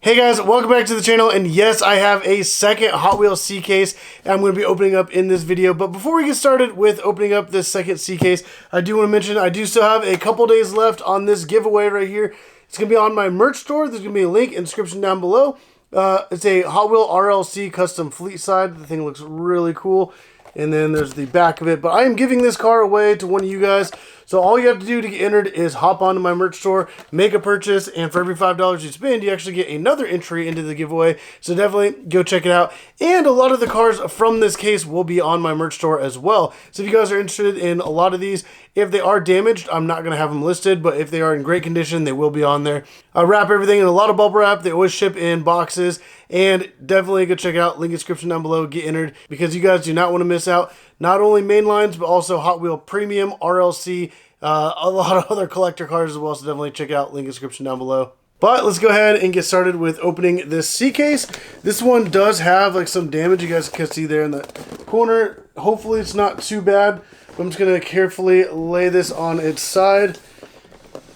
Hey guys, welcome back to the channel, and yes, I have a second Hotwheels C Case I'm going to be opening up in this video. But before we get started with opening up this second C Case, I do want to mention I do still have a couple days left on this giveaway right here. It's going to be on my merch store. There's going to be a link in the description down below. It's a Hot Wheel RLC custom fleet side. The thing looks really cool. And then there's the back of it. But I am giving this car away to one of you guys. So all you have to do to get entered is hop onto my merch store, make a purchase, and for every $5 you spend, you actually get another entry into the giveaway. So definitely go check it out. And a lot of the cars from this case will be on my merch store as well. So if you guys are interested in a lot of these, if they are damaged, I'm not going to have them listed, but if they are in great condition, they will be on there. I wrap everything in a lot of bubble wrap. They always ship in boxes, and definitely go check out link in the description down below, get entered, because you guys do not want to miss out. Not only main lines, but also Hot Wheel Premium, RLC, a lot of other collector cars as well, so definitely check out link in the description down below. But let's go ahead and get started with opening this C Case. This one does have like some damage, you guys can see there in the corner. Hopefully it's not too bad. I'm just going to carefully lay this on its side,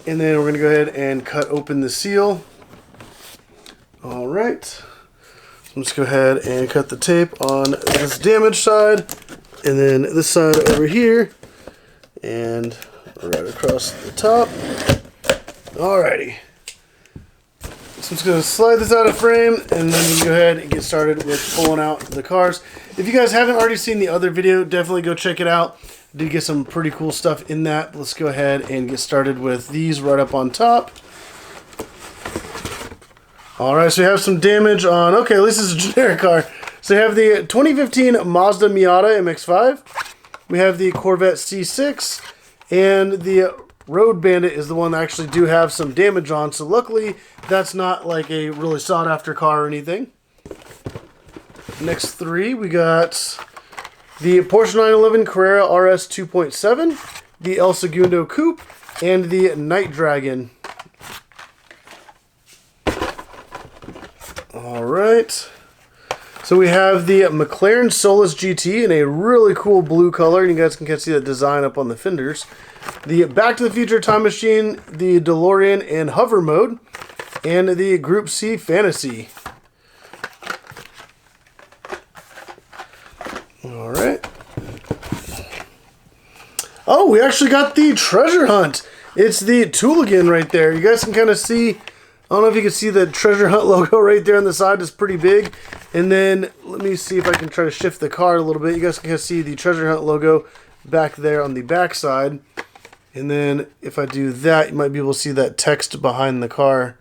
and then we're going to go ahead and cut open the seal. Alright, so I'm just go ahead and cut the tape on this damaged side, and then this side over here, and right across the top. Alrighty. So I'm just going to slide this out of frame, and then we can go ahead and get started with pulling out the cars. If you guys haven't already seen the other video, definitely go check it out. Did get some pretty cool stuff in that. Let's go ahead and get started with these right up on top. Alright, so we have some damage on, okay, this is a generic car. So we have the 2015 Mazda Miata MX-5. We have the Corvette C6. And the Road Bandit is the one that actually do have some damage on. So luckily, that's not like a really sought after car or anything. Next three, we got the Porsche 911 Carrera RS 2.7, the El Segundo Coupe, and the Night Dragon. Alright, so we have the McLaren Solus GT in a really cool blue color, and you guys can see the design up on the fenders. The Back to the Future Time Machine, the DeLorean in hover mode, and the Group C Fantasy. Alright. Oh, we actually got the Treasure Hunt. It's the Tooligan right there. You guys can kind of see, I don't know if you can see the Treasure Hunt logo right there on the side. It's pretty big. And then, let me see if I can try to shift the car a little bit. You guys can kind of see the Treasure Hunt logo back there on the back side. And then, if I do that, you might be able to see that text behind the car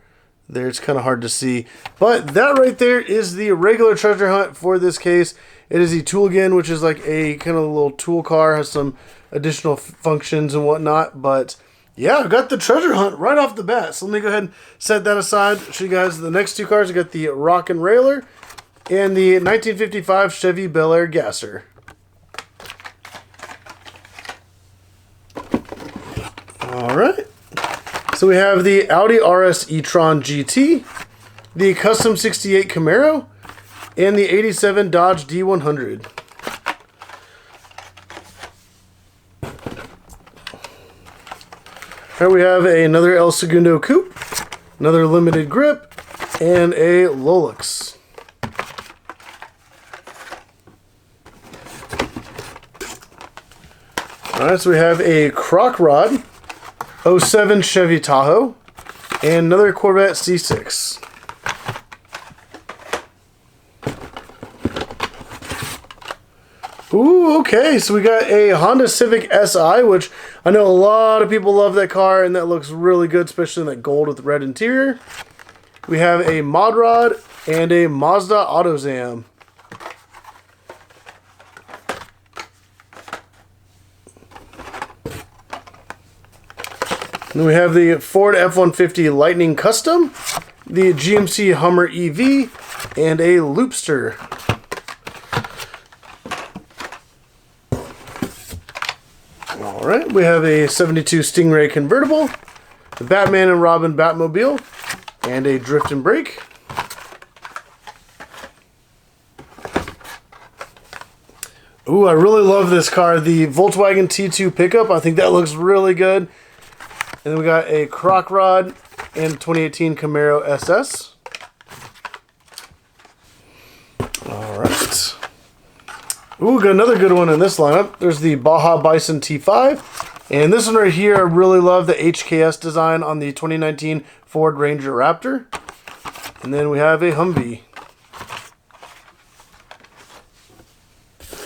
there. It's kind of hard to see. But that right there is the regular Treasure Hunt for this case. It is the Tooligan, which is like a kind of a little tool car. Has some additional functions and whatnot. But yeah, I got the Treasure Hunt right off the bat. So let me go ahead and set that aside. Show you guys the next two cars. I got the Rock and Railer and the 1955 Chevy Bel Air Gasser. Alright. So we have the Audi RS e-tron GT, the Custom 68 Camaro, and the 87 Dodge D100. Here we have another El Segundo Coupe, another limited grip, and a Lolux. Alright, so we have a Croc Rod, 07 Chevy Tahoe, and another Corvette C6. Ooh, okay, so we got a Honda Civic Si, which I know a lot of people love that car, and that looks really good, especially in that gold with red interior. We have a Mod Rod and a Mazda AutoZam. Then we have the Ford F-150 Lightning Custom, the GMC Hummer EV, and a Loopster. Alright, we have a 72 Stingray convertible, the Batman and Robin Batmobile, and a Drift and Brake. Ooh, I really love this car, the Volkswagen T2 pickup. I think that looks really good. And then we got a Croc Rod and 2018 Camaro SS. right. Ooh, got another good one in this lineup. There's the Baja Bison T5. And this one right here, I really love the HKS design on the 2019 Ford Ranger Raptor. And then we have a Humvee.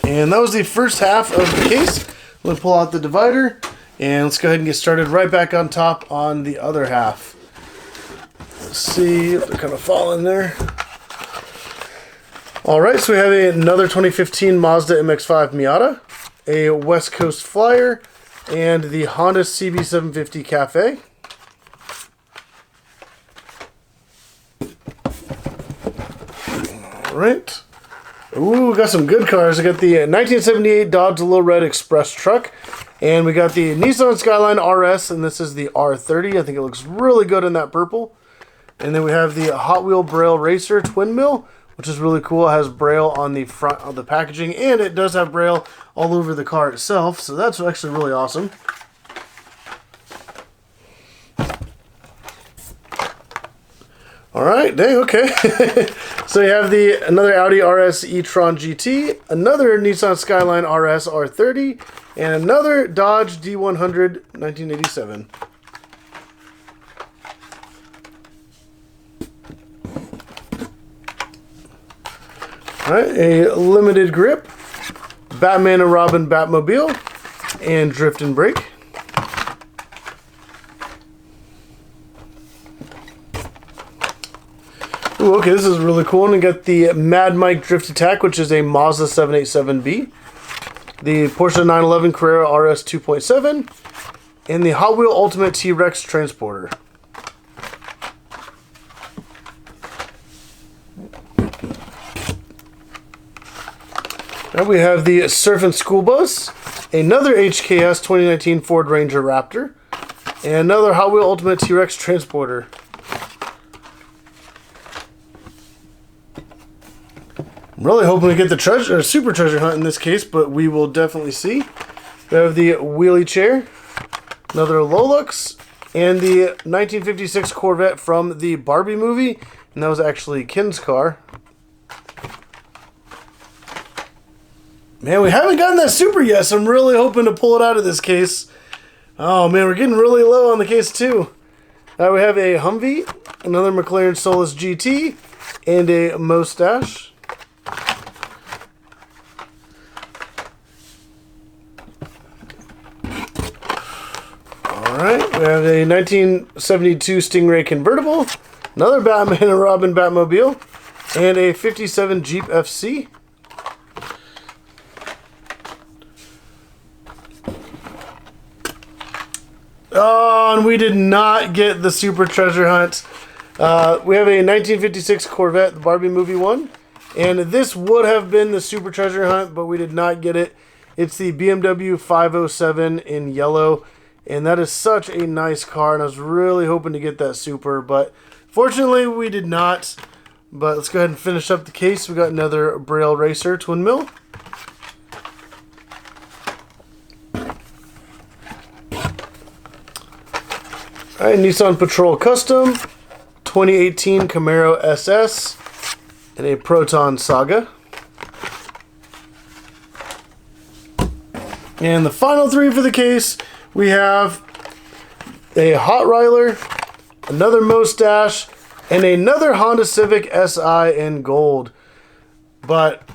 And that was the first half of the case. I'm going to pull out the divider. And let's go ahead and get started right back on top on the other half. Let's see if they're kind of fall in there. Alright, so we have another 2015 Mazda MX-5 Miata, a West Coast Flyer, and the Honda CB750 Cafe. Alright. Ooh, we got some good cars. I got the 1978 Dodge Little Red Express truck. And we got the Nissan Skyline RS, and this is the R30. I think it looks really good in that purple. And then we have the Hot Wheel Braille Racer Twin Mill, which is really cool. It has Braille on the front of the packaging, and it does have Braille all over the car itself. So that's actually really awesome. Alright, dang, okay. So you have another Audi RS e-tron GT, another Nissan Skyline RS R30, and another Dodge D100 1987. Alright, a limited grip, Batman and Robin Batmobile, and Drift and Brake. Ooh, okay, this is really cool. And we got the Mad Mike Drift Attack, which is a Mazda 787B. The Porsche 911 Carrera RS 2.7. And the Hot Wheel Ultimate T-Rex Transporter. Now we have the Surfin' School Bus, another HKS 2019 Ford Ranger Raptor, and another Hot Wheel Ultimate T-Rex Transporter. I'm really hoping to get the treasure, super treasure hunt in this case, but we will definitely see. We have the wheelie chair, another Lolux, and the 1956 Corvette from the Barbie movie, and that was actually Ken's car. Man, we haven't gotten that super yet, so I'm really hoping to pull it out of this case. Oh man, we're getting really low on the case too. We have a Humvee, another McLaren Solus GT, and a Mustache. Alright, we have a 1972 Stingray convertible, another Batman and Robin Batmobile, and a 57 Jeep FC. Oh, and we did not get the super treasure hunt. We have a 1956 Corvette, the Barbie movie one. And this would have been the super treasure hunt, but we did not get it. It's the BMW 507 in yellow. And that is such a nice car, and I was really hoping to get that super, but fortunately we did not. But let's go ahead and finish up the case. We got another Braille Racer Twin Mill. Alright, Nissan Patrol Custom, 2018 Camaro SS, and a Proton Saga. And the final three for the case, we have a Hot Ryler, another Mustache, and another Honda Civic Si in gold. But,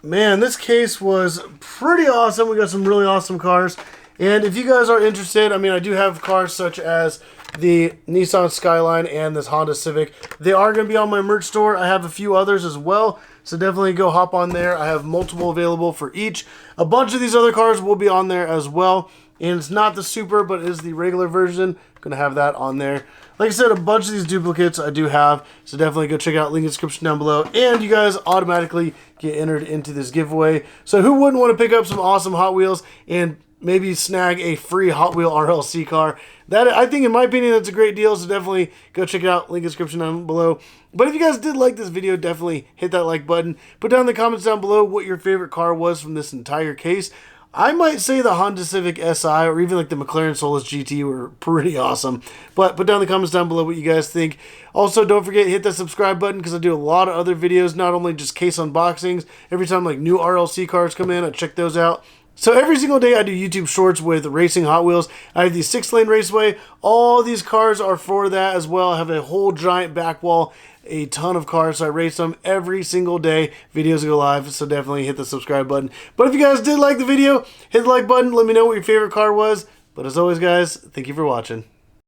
man, this case was pretty awesome. We got some really awesome cars. And if you guys are interested, I mean, I do have cars such as the Nissan Skyline and this Honda Civic. They are going to be on my merch store. I have a few others as well, so definitely go hop on there. I have multiple available for each. A bunch of these other cars will be on there as well. And it's not the super, but it is the regular version. I'm going to have that on there. Like I said, a bunch of these duplicates I do have, so definitely go check out link in the description down below. And you guys automatically get entered into this giveaway. So who wouldn't want to pick up some awesome Hot Wheels and maybe snag a free Hot Wheel RLC car? That, I think, in my opinion, that's a great deal, so definitely go check it out, link in the description down below. But if you guys did like this video, definitely hit that like button. Put down in the comments down below what your favorite car was from this entire case. I might say the Honda Civic Si or even like the McLaren Solus GT were pretty awesome. But put down in the comments down below what you guys think. Also, don't forget to hit that subscribe button because I do a lot of other videos, not only just case unboxings. Every time like new RLC cars come in, I check those out. So every single day I do YouTube shorts with racing Hot Wheels. I have the 6-lane raceway. All these cars are for that as well. I have a whole giant back wall, a ton of cars. So I race them every single day. Videos go live, so definitely hit the subscribe button. But if you guys did like the video, hit the like button. Let me know what your favorite car was. But as always, guys, thank you for watching.